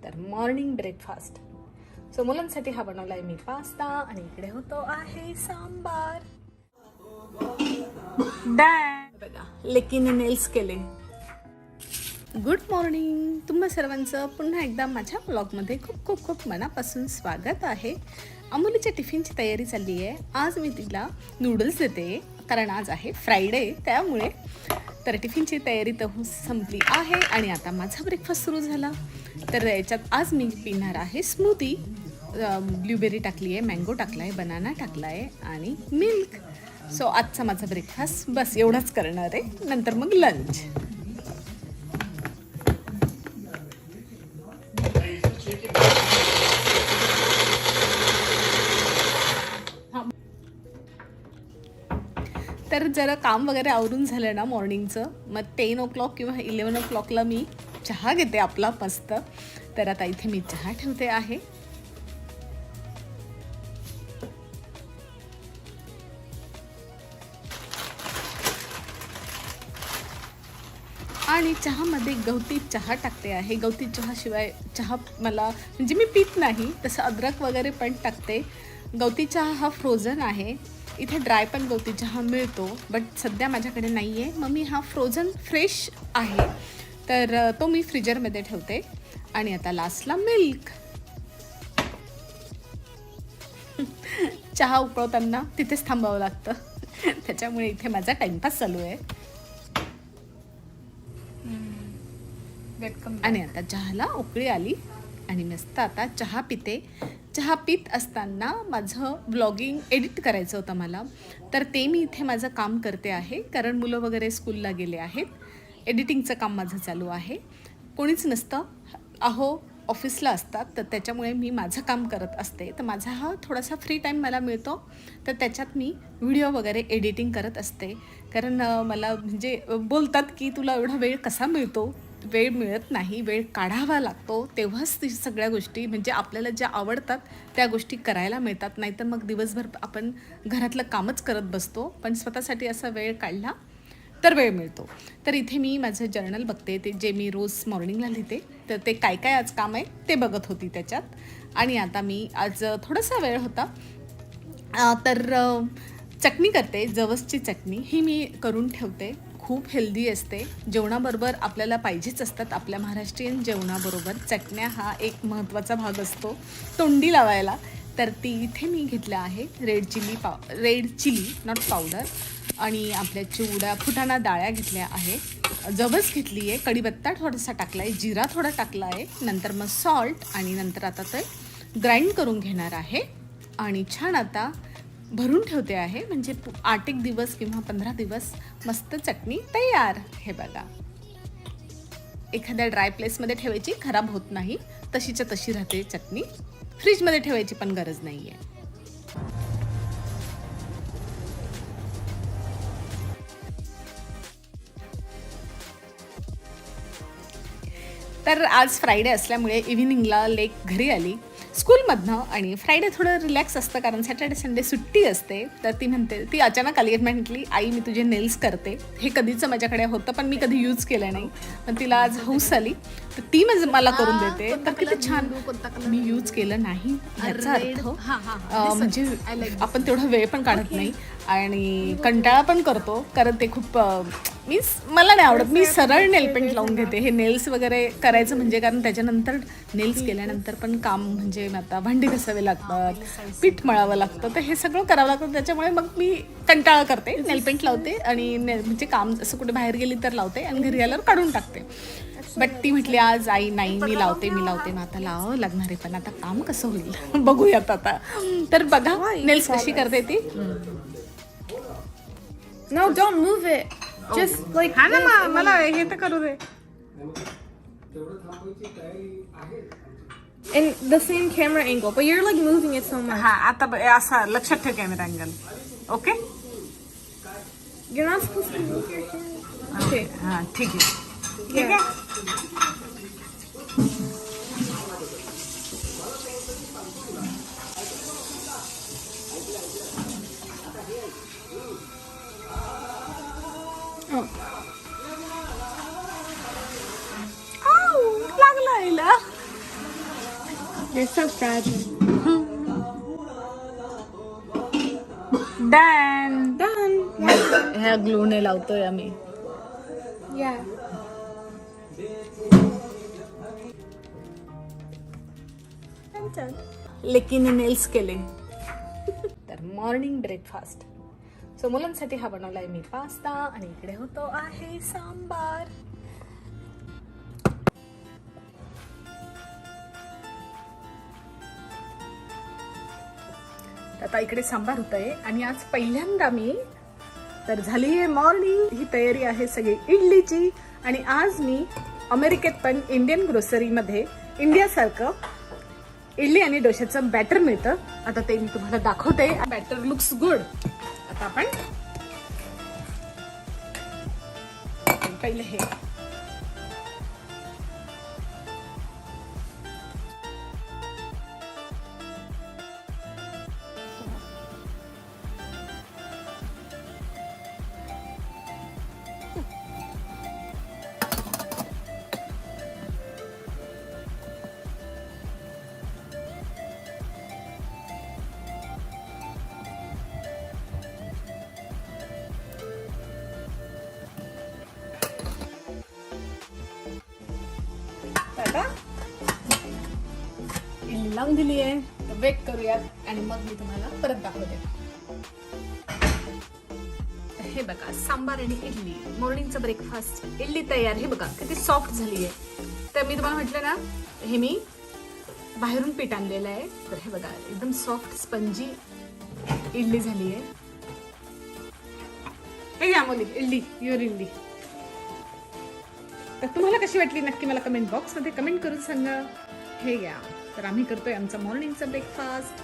तर morning breakfast. So मुलांसाठी हा बनवला आहे मी पास्ता आणि इकडे होतो आहे सांबार. बघा लेकीने नेल्स केले. Good morning. तुम्हा सर्वांचं पुन्हा एकदा माझ्या ब्लॉगमध्ये खूप खूप खूप मनापासून स्वागत आहे. अमूलीच्या टिफिनची तयारी चालली आहे. आज मी तिला नूडल्स देते कारण आज आहे फ्रायडे, त्यामुळे तर टिफिनची तयारी तर संपली आहे आणि आता माझा ब्रेकफास्ट सुरू झाला. तर याच्यात आज मी पिणार आहे स्मूदी. ब्लूबेरी टाकली आहे, मँगो टाकला आहे, बनाना टाकला आहे आणि मिल्क. सो आजचा माझा ब्रेकफास्ट बस एवढाच करणार आहे. नंतर मग लंच. तर जरा काम वगैरे आवरून झालं ना मॉर्निंगचं, मग 10 o'clock किंवा 11 o'clockला मी चहा घेते आपला मस्त. तर आता इथे मी चहा ठेवते आहे. आणि चहामध्ये गवती चहा टाकते आहे. गवती चहाशिवाय चहा मला म्हणजे मी पित नाही. तसं अद्रक वगैरे पण टाकते. गवती चहा हा फ्रोझन आहे. इथे ड्राय पण गवती चहा मिळतो, बट सध्या माझ्याकडे नाही आहे. मग मी हा फ्रोझन फ्रेश आहे तर तो मी फ्रीजरमध्ये ठेवते. आणि आता लास्टला मिल्क. चहा उकळताना तिथेच थांबावं लागतं, त्याच्यामुळे इथे माझा टाइमपास चालू आहे. आणि आता चहाला उकळी आली आणि मस्त आता चहा पिते. चहा पित असताना माझं ब्लॉगिंग एडिट करायचं होतं मला, तर ते मी इथे माझं काम करते आहे. कारण मुलं वगैरे स्कूलला गेले आहेत. एडिटिंगचं काम माझं चालू आहे. कोणीच नसतं, ऑफिसला असतात, तर त्याच्यामुळे मी माझं काम करत असते. तर माझा हा थोडासा फ्री टाईम मला मिळतो, तर त्याच्यात मी व्हिडिओ वगैरे एडिटिंग करत असते. कारण मला म्हणजे बोलतात की तुला एवढा वेळ कसा मिळतो. वेळ मिळत नाही, वेळ काढावा लागतो, तेव्हाच ती सगळ्या गोष्टी म्हणजे आपल्याला ज्या आवडतात त्या गोष्टी करायला मिळतात. नाहीतर मग दिवसभर आपण घरातलं कामच करत बसतो. पण स्वतःसाठी असा वेळ काढला तर वेळ मिळतो. तर इथे मी माझं जर्नल बघते, ते जे मी रोज मॉर्निंगला लिहिते, तर ते काय काय आज काम आहे ते बघत होती त्याच्यात. आणि आता मी आज थोडासा वेळ होता तर चटणी करते. जवसची चटणी ही मी करून ठेवते. खूप हेल्दी असते. जेवणाबरोबर आपल्याला पाहिजेच असतात. आपल्या महाराष्ट्रीयन जेवणाबरोबर चटण्या हा एक महत्त्वाचा भाग असतो तोंडी लावायला. तर ती इथे मी घेतल्या आहे रेड चिली नॉट पावडर. आणि आपल्या चिवड्या फुटाणा डाळ्या घेतल्या आहे. जवस घेतली आहे, कढीपत्ता थोडासा टाकला आहे, जिरा थोडा टाकला आहे, नंतर मग सॉल्ट. आणि नंतर आता ते ग्राइंड करून घेणार आहे आणि छान आता भरून ठेवते आहे. म्हणजे 8 दिवस किंवा 15 दिवस मस्त चटणी तयार. हे बघा, एखाद्या ड्राय प्लेसमध्ये ठेवायची, खराब होत नाही, तशीच्या तशी राहते चटणी. फ्रीजमध्ये ठेवायची पण गरज नाही आहे. तर आज फ्रायडे असल्यामुळे इव्हिनिंगला लेक घरी आली स्कूलमधनं. आणि फ्रायडे थोडं रिलॅक्स असतं कारण सॅटर्डे संडे सुट्टी असते. तर ती अचानक आली, म्हटली आई मी तुझे नेल्स करते. हे कधीचं माझ्याकडे होतं पण मी कधी यूज केलं नाही. पण तिला आज हौस आली तर ती मला करून देते. तर किती छान. मी यूज केलं नाही याचा अर्थ म्हणजे आपण तेवढा वेळ पण काढत नाही आणि कंटाळा पण करतो. कारण ते खूप मला नाही आवडत. मी सरळ नेलपेंट लावून घेते. हे नेल्स वगैरे करायचं म्हणजे कारण त्याच्यानंतर नेल्स केल्यानंतर पण काम म्हणजे आता भांडी घासावे लागतात, पीठ मळावं लागतं, तर हे सगळं करावं लागतं. त्याच्यामुळे मग मी कंटाळा करते, नेलपेंट लावते आणि म्हणजे काम असं कुठे बाहेर गेली तर लावते आणि घरी आल्यावर काढून टाकते. बट ती म्हटली आज आई नाही मी लावते. मग आता लावावं लागणार आहे. पण आता काम कसं होईल बघूयात आता. तर बघा नेल्स कशी करते ती. No, don't move it. Just like हा ना मला हे तर करू दे. in the same camera angle, but you're like moving it so much. हा आता असा लक्षात ठेव camera angle. Okay You're not supposed to move your hand. Okay. हा ठीक आहे. ठीक आहे. लागला आईला. They're so fragile. Done. Done. ह्या ग्लूने लावतोय आम्ही. Yeah. I'm done. लेकीने नेल्स केले. तर मॉर्निंग ब्रेकफास्ट. सो मुलांसाठी हा बनवलाय मी पास्ता आणि इकडे होतो आहे सांबार. आता इकडे सांबार होत आहे आणि आज पहिल्यांदा मी तर झाली आहे मॉर्निंग. ही तयारी आहे सगळी इडलीची आणि आज मी अमेरिकेत पण इंडियन ग्रोसरीमध्ये इंडियासारखं इडली आणि डोश्याचं बॅटर मिळतं. आता ते मी तुम्हाला दाखवते. Better looks good. आता आपण पहिले हे आता इडली लावून दिली आहे. तर वेट करूयात आणि मग मी तुम्हाला परत दाखवते. हे बघा सांबार आणि इडली मॉर्निंगचा ब्रेकफास्ट. इडली तयार. हे बघा किती सॉफ्ट झाली आहे. तर मी तुम्हाला म्हटलं ना हे मी बाहेरून पीठ आणलेलं आहे. तर हे बघा एकदम सॉफ्ट स्पंजी इडली झाली आहे. हे घ्या मुली इडली. युअर इडली. तर तुम्हाला कशी वाटली नक्की मला कमेंट बॉक्समध्ये कमेंट करून सांगा. हे घ्या. तर आम्ही करतोय आमचा मॉर्निंगचा ब्रेकफास्ट.